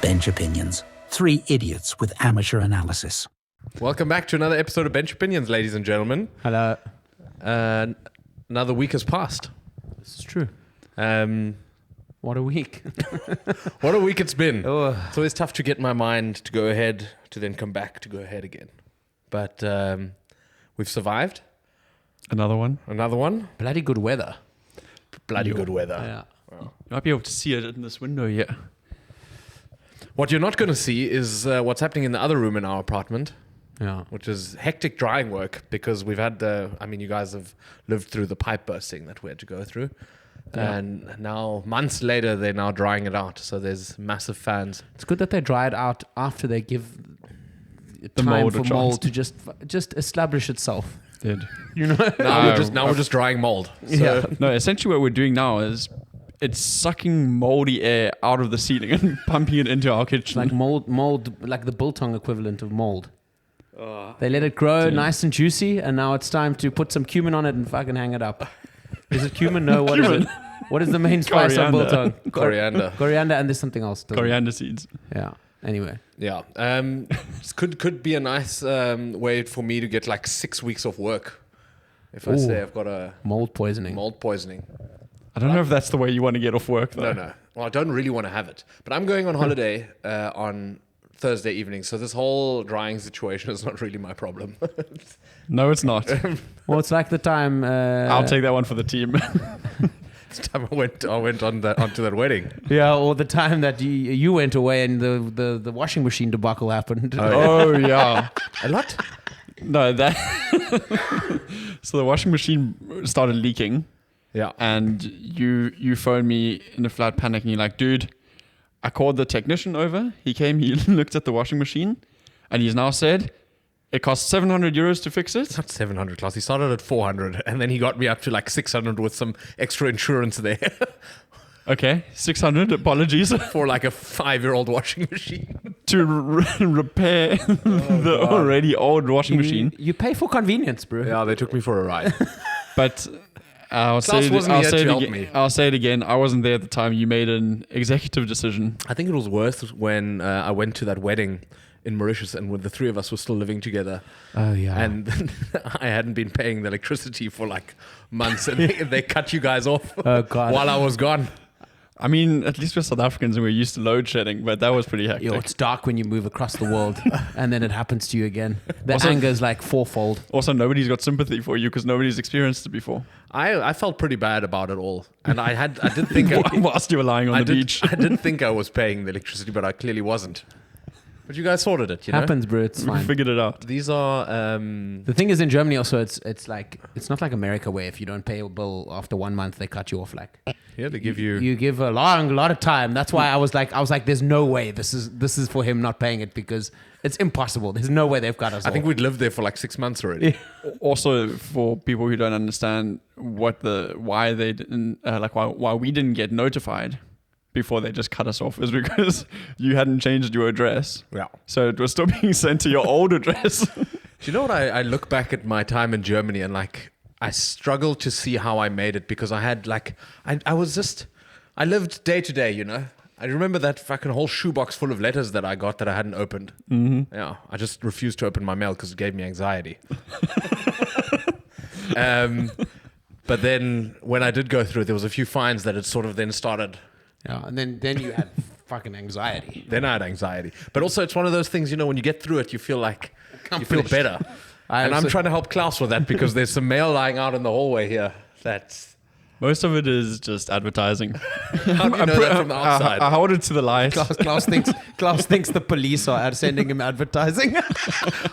Bench Opinions. Three idiots with amateur analysis. Welcome back to another episode of Bench Opinions, ladies and gentlemen. Hello. Another week has passed. This is true. What a week. What a week it's been. Oh. It's always tough to get my mind to go ahead, to then come back to go ahead again. But we've survived. Another one. Another one. Bloody good weather. Bloody good weather. Yeah. You might be able to see it in this window here. What you're not going to see is what's happening in the other room in our apartment, Yeah. which is hectic drying work because we've had you guys have lived through the pipe bursting that we had to go through. Yeah. And now, months later, they're now drying it out. So there's massive fans. It's good that they dry it out after they give The time mold for a chance. mold to just establish itself. Did. You know? Now we're just drying mold. So Yeah. No, essentially what we're doing now is it's sucking moldy air out of the ceiling and pumping it into our kitchen. Like mold, like the biltong equivalent of mold. They let it grow nice and juicy, and now it's time to put some cumin on it and fucking hang it up. Is it cumin? No, what is it? What is the main spice on Coriander. biltong? Coriander. Coriander, and there's something else. doesn't it? Coriander seeds. Yeah. Anyway. Yeah. This could be a nice way for me to get like 6 weeks off work. If I Ooh. say I've got a Mold poisoning. mold poisoning. I don't know if that's the way you want to get off work though. No. Well, I don't really want to have it. But I'm going on holiday on Thursday evening. So this whole drying situation is not really my problem. No, it's not. Well, it's like the time. I'll take that one for the team. This time I went onto that wedding. Yeah, or the time that you went away and the washing machine debacle happened. Oh yeah. A lot? No, that. So the washing machine started leaking, Yeah. and you phoned me in a flat panic, and you're like, "Dude, I called the technician over. He came, he looked at the washing machine, and he's now said it costs 700 euros to fix it." Not 700, class. He started at 400, and then he got me up to like 600 with some extra insurance there Okay, 600. Apologies for like a 5-year-old washing machine. to repair the already old washing machine. You pay for convenience, bro. Yeah, they took me for a ride. But I'll say wasn't here to help me. I'll say it again. I wasn't there at the time. You made an executive decision. I think it was worse when I went to that wedding in Mauritius, and when the three of us were still living together, Oh yeah. and I hadn't been paying the electricity for like months, and they cut you guys off Oh, God. while I was gone. I mean, at least we're South Africans and we're used to load shedding, but that was pretty hectic. It's dark when you move across the world, and then it happens to you again. The Also- anger is like fourfold. Also, nobody's got sympathy for you because nobody's experienced it before. I felt pretty bad about it all, and I did think Whilst you were lying on the beach. I did think I was paying the electricity, but I clearly wasn't. But you guys sorted it, you know. Happens, bro. It's We fine. figured it out. These are The thing is, in Germany also, it's like it's not like America where if you don't pay a bill after 1 month, they cut you off. Like yeah, they give you. you give a lot of time. That's why I was like, there's no way this is for him not paying it because it's impossible. There's no way they've cut us I think off. we'd lived there for like 6 months already. Also, for people who don't understand why they didn't why we didn't get notified before they just cut us off is because you hadn't changed your address. Yeah. So it was still being sent to your old address. Do you know what? I look back at my time in Germany and like I struggle to see how I made it because I had like I lived day to day, you know. I remember that fucking whole shoebox full of letters that I got that I hadn't opened. Mm-hmm. Yeah, I just refused to open my mail because it gave me anxiety. But then when I did go through it, there was a few fines that had sort of then started. Yeah, and then you had fucking anxiety. Then I had anxiety. But also it's one of those things, you know, when you get through it, you feel like you feel better. And I'm trying to help Klaus with that because there's some mail lying out in the hallway here. That's Most of it is just advertising. how do you know that from the outside? I hold it to the light. Klaus thinks the police are sending him advertising.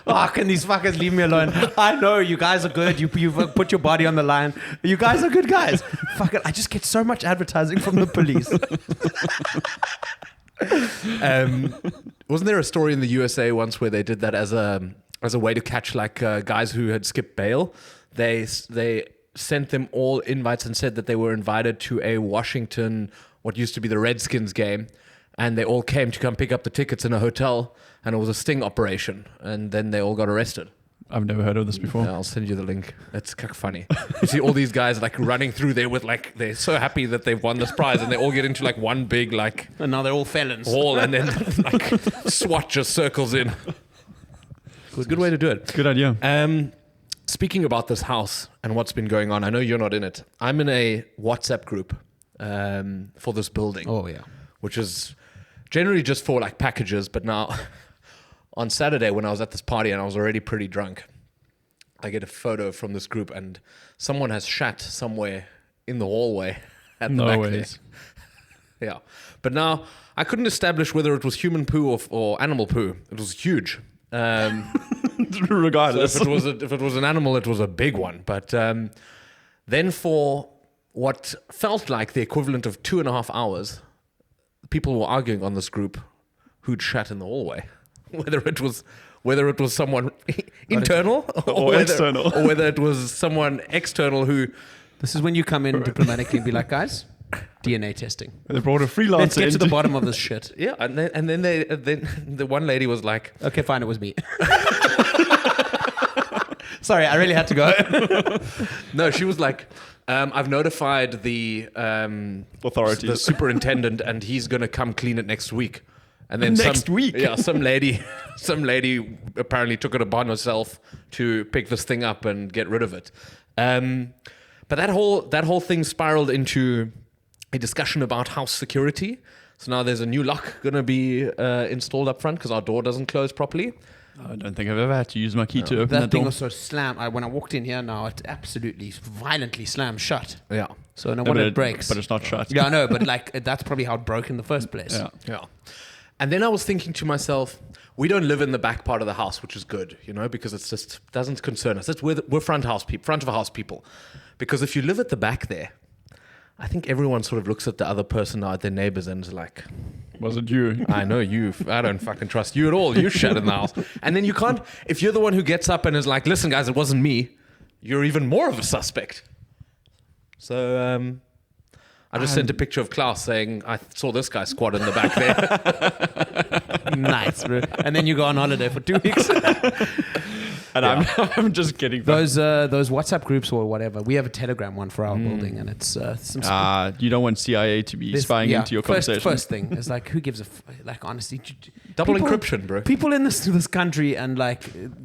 Oh, can these fuckers leave me alone? I know you guys are good. You've put your body on the line. You guys are good guys. Fuck it. I just get so much advertising from the police. Wasn't there a story in the USA once where they did that as a way to catch like guys who had skipped bail? They sent them all invites and said that they were invited to a Washington, what used to be the Redskins game, and they all came to come pick up the tickets in a hotel, and it was a sting operation, and then they all got arrested. I've never heard of this before. Yeah, I'll send you the link. It's kind of funny. You see all these guys like running through there with like, they're so happy that they've won this prize, and they all get into like one big like And now they're all felons. hall, and then like SWAT just circles in. It's a good way to do it. Good idea. Speaking about this house and what's been going on, I know you're not in it. I'm in a WhatsApp group for this building. Oh, yeah. Which is generally just for like packages, but now on Saturday when I was at this party and I was already pretty drunk, I get a photo from this group and someone has shat somewhere in the hallway at the No back ways. there. Yeah. But now I couldn't establish whether it was human poo or animal poo. It was huge. So Regardless. if it was an animal, it was a big one. But then for what felt like the equivalent of 2.5 hours, people were arguing on this group who'd shat in the hallway, whether it was someone internal Or external. or whether it was someone external who. This is when you come in diplomatically and be like, guys, DNA testing. They brought a freelancer Let's get to the into- bottom of this shit. Yeah, and then the one lady was like, Okay, fine, it was me. Sorry, I really had to go. no, she was like, I've notified the Authorities. the superintendent, and he's gonna come clean it next week. And then Next week? Yeah, some lady apparently took it upon herself to pick this thing up and get rid of it. But that whole thing spiraled into a discussion about house security. So now there's a new lock gonna be installed up front because our door doesn't close properly. I don't think I've ever had to use my key to open That that thing door. was so slammed. When I walked in here now, it absolutely violently slammed shut. Yeah, So no No, wonder but it breaks. But it's not shut. Yeah, I know, but like that's probably how it broke in the first place. Yeah. yeah. And then I was thinking to myself, we don't live in the back part of the house, which is good, because it's just doesn't concern us. We're front of a house people. Because if you live at the back there, I think everyone sort of looks at the other person now, at their neighbors, and is like, Was it you? I know you. I don't fucking trust you at all. You shat in the house. And then you can't, if you're the one who gets up and is like, listen, guys, it wasn't me, you're even more of a suspect. So I just sent a picture of Klaus saying, I saw this guy squat in the back there. Nice, bro. And then you go on holiday for 2 weeks. And I'm just kidding. Those WhatsApp groups or whatever. We have a Telegram one for our building, and it's some. You don't want CIA to be This- spying yeah, into your conversation. First thing is like, who gives a like? Honestly, Double people- encryption, bro. People in this country and like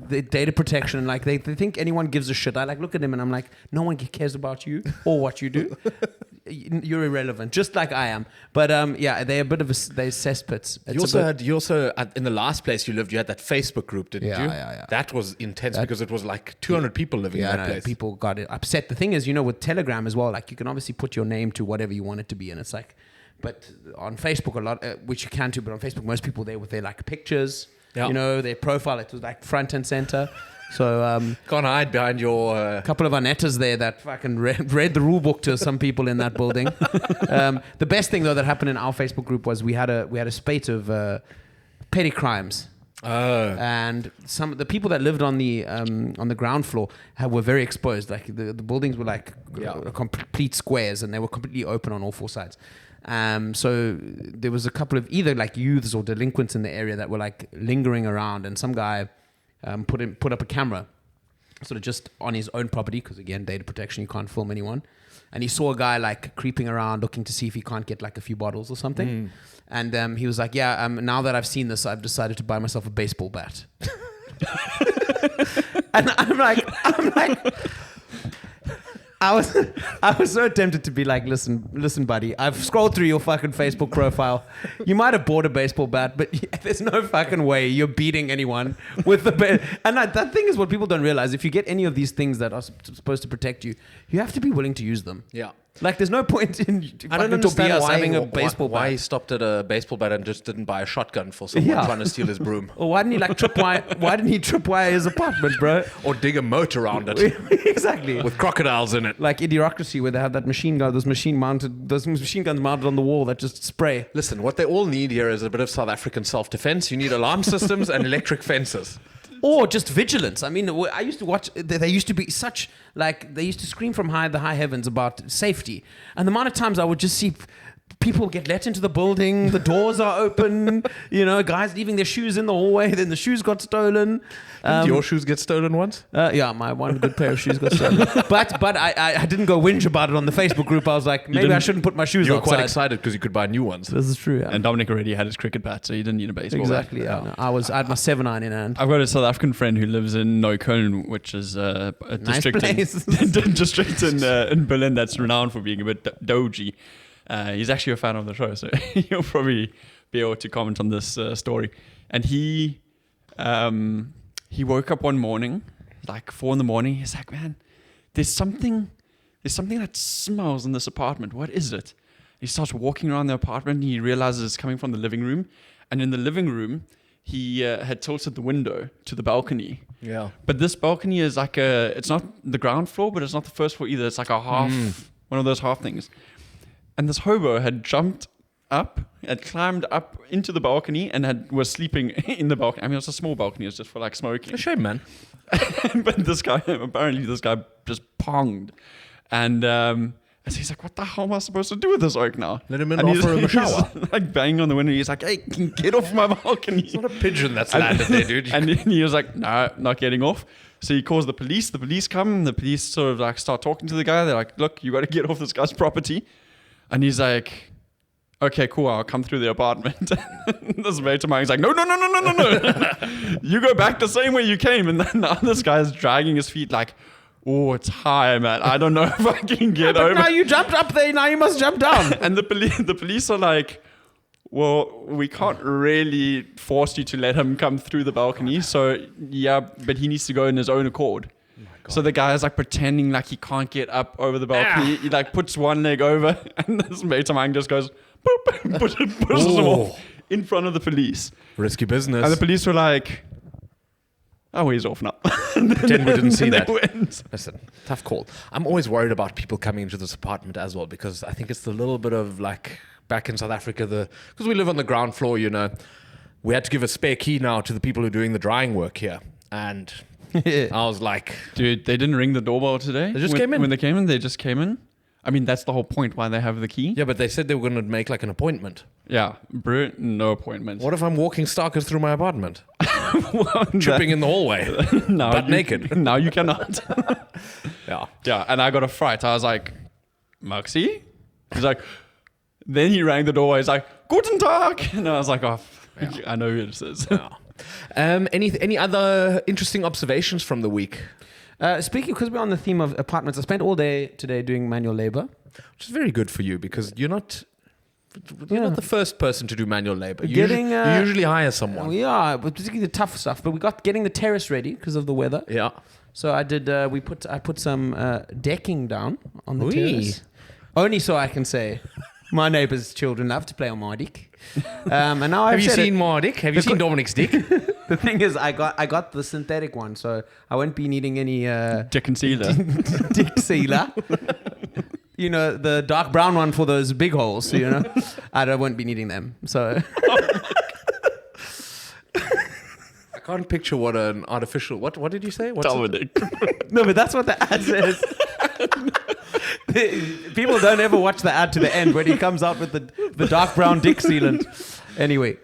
the data protection, like they think anyone gives a shit. I like look at them and I'm like, no one cares about you or what you do. You're irrelevant, just like I am. But yeah, they're a bit of they're cesspits. You also in the last place you lived, you had that Facebook group, didn't Yeah, you? yeah. That was intense because it was like 200 people living in that place. People got it upset. The thing is, with Telegram as well, like you can obviously put your name to whatever you want it to be, and it's like, but on Facebook a lot, which you can too, but on Facebook most people there with their like pictures, Yeah. their profile, it was like front and center. So Can't hide behind your. a couple of Annettas there that fucking read the rule book to some people in that building. The best thing though that happened in our Facebook group was we had a spate of petty crimes. And some of the people that lived on the ground floor were very exposed. Like the buildings were like complete squares, and they were completely open on all four sides. So there was a couple of either like youths or delinquents in the area that were like lingering around, and some guy put up a camera, sort of just on his own property, because again, data protection, you can't film anyone. And he saw a guy like creeping around, looking to see if he can't get like a few bottles or something. And he was like, "Yeah, now that I've seen this, I've decided to buy myself a baseball bat." And I'm like, I was so tempted to be like, listen, buddy, I've scrolled through your fucking Facebook profile. You might have bought a baseball bat, but there's no fucking way you're beating anyone with the bat. And that thing is what people don't realize. If you get any of these things that are supposed to protect you, you have to be willing to use them. Yeah. Like, there's no point in I don't fucking understand Tobias why, having a baseball why bat. he stopped at a baseball bat and just didn't buy a shotgun for someone Yeah. trying to steal his broom. Or why didn't he tripwire his apartment, bro? Or dig a moat around it Exactly. with crocodiles in it. Like Idiocracy, where they have that machine gun, those machine guns mounted on the wall that just spray. Listen, what they all need here is a bit of South African self-defense. You need alarm systems and electric fences. Or just vigilance. I mean, I used to watch. They used to be such like they used to scream from the high heavens about safety, and the amount of times I would just see people get let into the building. The doors are open. Guys leaving their shoes in the hallway. Then the shoes got stolen. Did your shoes get stolen once? Yeah, my one good pair of shoes got stolen. But I didn't go whinge about it on the Facebook group. I was like, maybe I shouldn't put my shoes outside. You were quite excited because you could buy new ones. This is true. Yeah. And Dominic already had his cricket bat, so he didn't need a baseball bat. Exactly. Yeah. No, I had my 7-iron in hand. I've got a South African friend who lives in Neukölln, which is a Nice district, place. district in Berlin that's renowned for being a bit doji. He's actually a fan of the show, so he'll probably be able to comment on this story. And he woke up one morning, like 4 a.m. He's like, man, there's something that smells in this apartment. What is it? He starts walking around the apartment and he realizes it's coming from the living room. And in the living room, he had tilted the window to the balcony. Yeah. But this balcony is like it's not the ground floor, but it's not the first floor either. It's like a half, one of those half things. And this hobo had jumped up, had climbed up into the balcony and was sleeping in the balcony. I mean, it was a small balcony. It was just for like smoking. A shame, man. But apparently this guy just ponged. And so he's like, what the hell am I supposed to do with this oak now? Let him in and and offer him a shower. He's like banging on the window. He's like, hey, get off my balcony. It's not a pigeon that's landed there, dude. And he was like, no, not getting off. So he calls the police. The police come. The police sort of like start talking to the guy. They're like, look, you got to get off this guy's property. And he's like, okay, cool, I'll come through the apartment. This mate of mine is like, no. You go back the same way you came. And then now this guy's dragging his feet like, oh, it's high, man. I don't know if I can get over. Now you jumped up there, now you must jump down. And the police are like, well, we can't really force you to let him come through the balcony. So, yeah, but he needs to go in his own accord. So the guy is like pretending like he can't get up over the balcony. He like puts one leg over and this mate of mine just goes, boop, and pushes him off in front of the police. Risky business. And the police were like, oh, he's off now. Pretend we didn't see that. Went. Listen, tough call. I'm always worried about people coming into this apartment as well because I think it's the little bit of like back in South Africa, because we live on the ground floor, we had to give a spare key now to the people who are doing the drying work here. And I was like, dude, they didn't ring the doorbell today. They just came in. When they came in, they just came in. I mean, that's the whole point why they have the key. yeah, but they said they were going to make like an appointment. Yeah, no appointment. What if I'm walking starkers through my apartment? Tripping in the hallway, butt naked. Now you cannot. Yeah. Yeah, and I got a fright. I was like, Maxi? He's like, then he rang the door. He's like, Guten Tag. And I was like, oh, I know who this is. Yeah. Any other interesting observations from the week? Speaking, because we're on the theme of apartments, I spent all day today doing manual labor. Which is very good for you because you're not the first person to do manual labor. You usually hire someone. Yeah, but particularly the tough stuff. But we got getting the terrace ready because of the weather. Yeah. So I did. I put some decking down on the terrace. Only so I can say, my neighbour's children love to play on my dick. And now have you seen my dick? Have you seen Dominic's dick? The thing is, I got the synthetic one, so I won't be needing any Dick and sealer. dick sealer. The dark brown one for those big holes. I won't be needing them. So I can't picture what an artificial. What did you say? What's Dominic. no, but that's what the ad says. People don't ever watch the ad to the end when he comes out with the dark brown dick sealant. Anyway,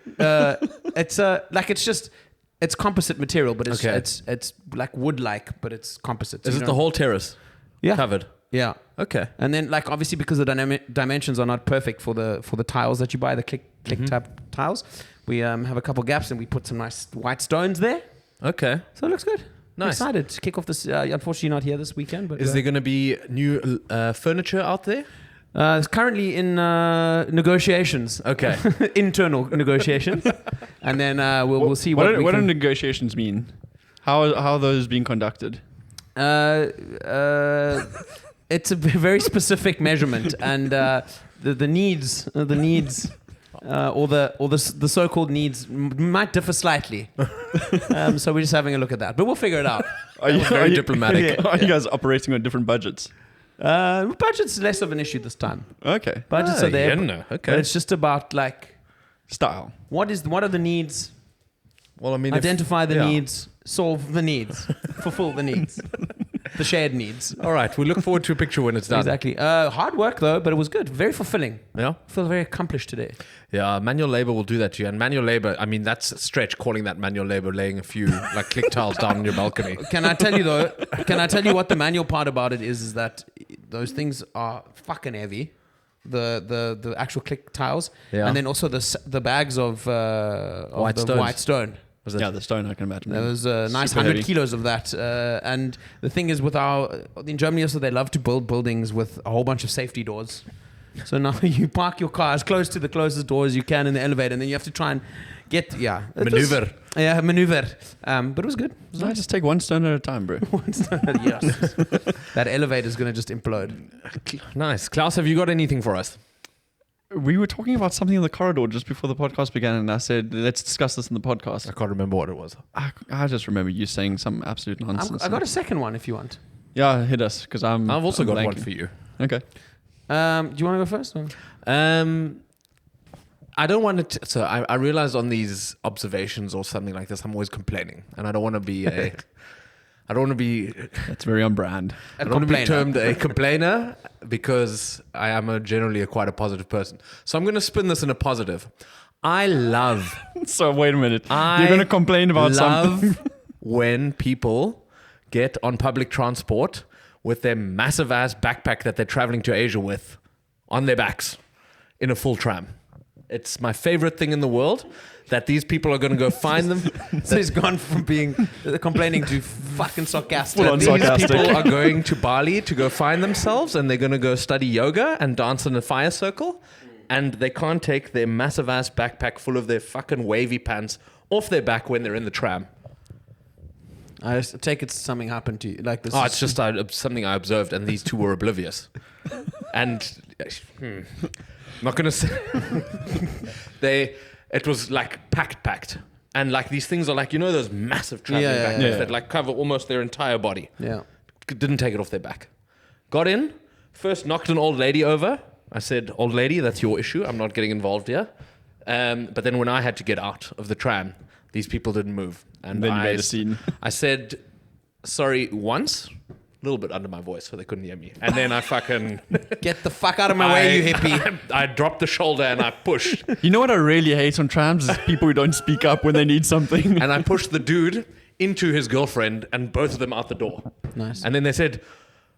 it's composite material, but it's like wood-like, but it's composite. Is it the whole terrace? Yeah. Covered. Yeah. Okay. And then, like, obviously, because the dimensions are not perfect for the tiles that you buy, the click type tiles, we have a couple gaps and we put some nice white stones there. Okay. So it looks good. Nice. I'm excited to kick off this. Unfortunately, not here this weekend. But is there going to be new furniture out there? It's currently in negotiations. Okay. Internal negotiations. And then we'll see what do negotiations mean? How are those being conducted? It's a very specific measurement, and the needs or the so-called needs might differ slightly. So we're just having a look at that, but we'll figure it out. Are you very diplomatic? Are you guys operating on different budgets? Budget's less of an issue this time. Okay. Budgets are there. Okay. But it's just about like style. What are the needs? Well, I mean, identify the needs, solve the needs, fulfill the needs. the shared needs. All right, we look forward to a picture when it's done. Exactly. Hard work though, but it was good. Very fulfilling. Yeah. I feel very accomplished today. Yeah, manual labor will do that to you. And manual labor, I mean, that's a stretch calling that manual labor, laying a few like click tiles down on your balcony. Can I tell you though? Can I tell you what the manual part about it is that those things are fucking heavy. The actual click tiles, Yeah. and then also the bags of White the stones. white stone. Yeah, the stone, I can imagine. There was a nice Super 100 heavy. kilos of that. And the thing is, in Germany also, they love to build buildings with a whole bunch of safety doors. So now you park your car as close to the closest door as you can in the elevator, and then you have to try and Maneuver. Maneuver. But it was good. It was No, nice. just take one stone at a time, bro. Yes. That elevator is going to just implode. Nice. Klaus, have you got anything for us? We were talking about something in the corridor just before the podcast began, and I said, let's discuss this in the podcast. I can't remember what it was. I just remember you saying some absolute nonsense. I got a second one if you want. Yeah, hit us, because I've also I'm got blanking. one for you. Okay. Do you want to go first? Or? I don't want to. So I realized on these observations or something like this, I'm always complaining, and I don't want to be a. I don't want to be. That's very on brand. I don't want to be termed a complainer because I am generally quite a positive person. So I'm going to spin this in a positive. I love. So wait a minute. I You're going to complain about something. love when people get on public transport with their massive ass backpack that they're traveling to Asia with on their backs in a full tram. It's my favorite thing in the world that these people are going to go find them. So he's gone from being complaining to fucking sarcastic. Full on These sarcastic. people are going to Bali to go find themselves, and they're going to go study yoga and dance in a fire circle, and they can't take their massive ass backpack full of their fucking wavy pants off their back when they're in the tram. I just take it something happened to you. Like this. Oh, it's just something I observed, and these two were oblivious. And I'm not going to say it was like packed. And like these things are like, you know, those massive traveling backpacks yeah. that like cover almost their entire body. Yeah. Didn't take it off their back. Got in, first knocked an old lady over. I said, old lady, that's your issue. I'm not getting involved here. But then when I had to get out of the tram, these people didn't move. And Then you made a scene. I said, sorry, once, a little bit under my voice so they couldn't hear me. And then I fucking... Get the fuck out of my way, you hippie. I dropped the shoulder and I pushed. You know what I really hate on trams is people who don't speak up when they need something. And I pushed the dude into his girlfriend and both of them out the door. Nice. And then they said...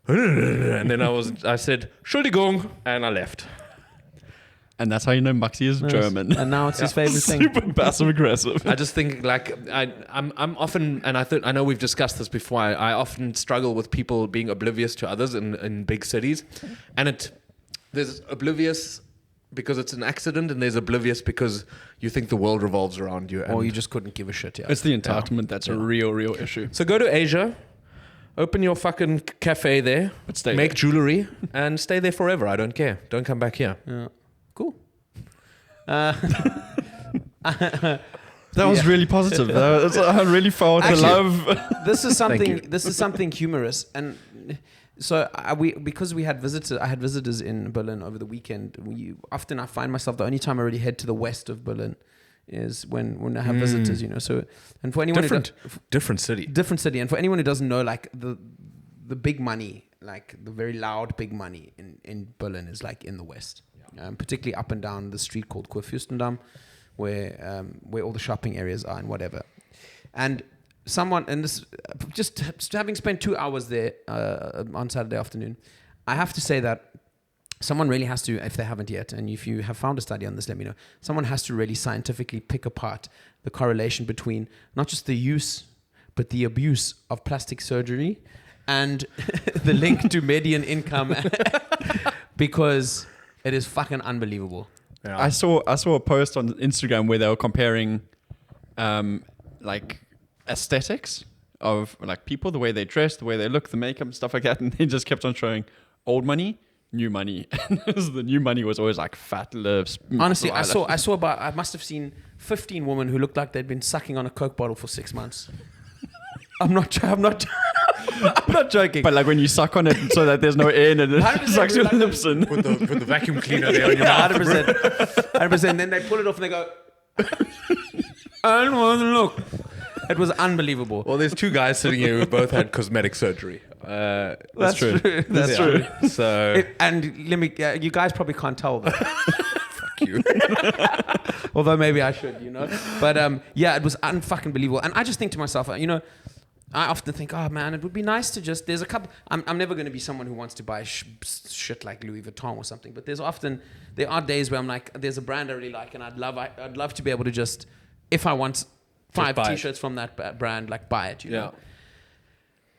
And then I said, Entschuldigung, and I left. And that's how you know Maxi is German. And now it's his favorite thing. Super passive aggressive. I just think like I'm often, and I know we've discussed this before. I often struggle with people being oblivious to others in big cities, and there's oblivious because it's an accident, and there's oblivious because you think the world revolves around you. Or and- you just couldn't give a shit. Yeah. It's the entitlement that's a real issue. So go to Asia, open your fucking cafe there, But stay make there. jewelry, and stay there forever. I don't care. Don't come back here. Yeah. Cool. That was really positive. I really felt Actually- the love. This is something. you. This is something humorous, and so because we had visitors. I had visitors in Berlin over the weekend. Often I find myself the only time I really head to the west of Berlin is when I have visitors. You know. So and for anyone Different city. different city, and for anyone who doesn't know, like the big money, like the very loud big money in Berlin is like in the west, particularly up and down the street called Kurfürstendamm, where all the shopping areas are and whatever. And this just having spent 2 hours there on Saturday afternoon, I have to say that someone really has to, if they haven't yet, and if you have found a study on this, let me know. Someone has to really scientifically pick apart the correlation between not just the use, but the abuse of plastic surgery and the link to median income, because it is fucking unbelievable. Yeah. I saw a post on Instagram where they were comparing like aesthetics of like people, the way they dress, the way they look, the makeup, stuff like that, and they just kept on showing old money, new money, and the new money was always like fat lips. Honestly, I must have seen 15 women who looked like they'd been sucking on a Coke bottle for 6 months. I'm not joking. But like when you suck on it so that there's no air in it, it 100% sucks your like- lips in. Put the vacuum cleaner there on your mouth. 100%. Then they pull it off and they go, I don't want to look. It was unbelievable. Well, there's two guys sitting here who both had cosmetic surgery. That's true. That's true. So And let me, you guys probably can't tell that. fuck you. Although maybe I should, you know. But yeah, it was unfucking believable. And I just think to myself, you know, I often think, oh man, it would be nice to just. There's a couple. I'm never going to be someone who wants to buy shit like Louis Vuitton or something. But there are days where I'm like, there's a brand I really like, and I'd love to be able to just, if I want 5 t-shirts from that brand, like buy it, you know.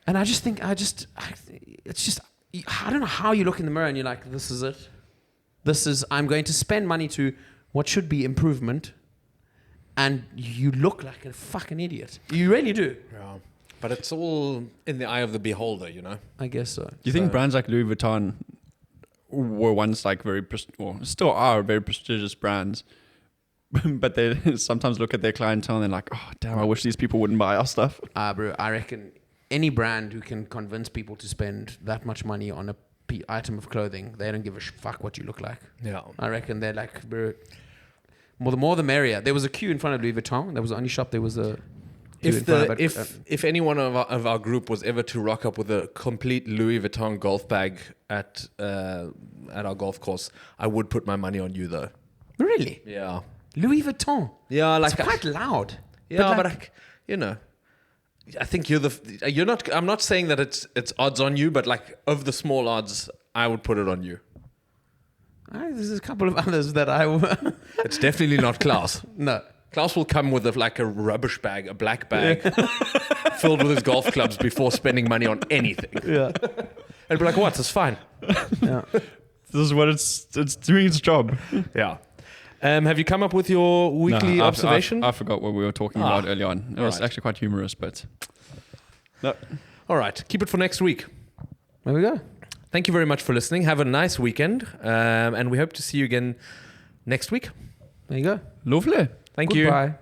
And I just think, it's just, I don't know how you look in the mirror and you're like, this is it. I'm going to spend money to what should be improvement, and you look like a fucking idiot. You really do. Yeah. But it's all in the eye of the beholder, you know. I guess so. Do you think brands like Louis Vuitton were once like or still are very prestigious brands, but they sometimes look at their clientele and they're like, oh damn, I wish these people wouldn't buy our stuff? Bro, I reckon any brand who can convince people to spend that much money on a item of clothing, they don't give a fuck what you look like. Yeah. I reckon they're like, bro, the more the merrier. There was a queue in front of Louis Vuitton. That was the only shop. There was a if any one of our group was ever to rock up with a complete Louis Vuitton golf bag at our golf course, I would put my money on you though. Really? Yeah. Louis Vuitton. Yeah, like it's quite loud. Yeah, but you know, I think you're not. I'm not saying that it's odds on you, but like of the small odds, I would put it on you. There's a couple of others that It's definitely not Klaus. No. Klaus will come with a rubbish bag, a black bag, filled with his golf clubs before spending money on anything. Yeah. And be like, what? It's fine. Yeah. This is what it's doing its job. Yeah. Have you come up with your weekly observation? I forgot what we were talking about early on. It was right. actually quite humorous, but no. All right. Keep it for next week. There we go. Thank you very much for listening. Have a nice weekend. And we hope to see you again next week. There you go. Lovely. Thank you. Goodbye.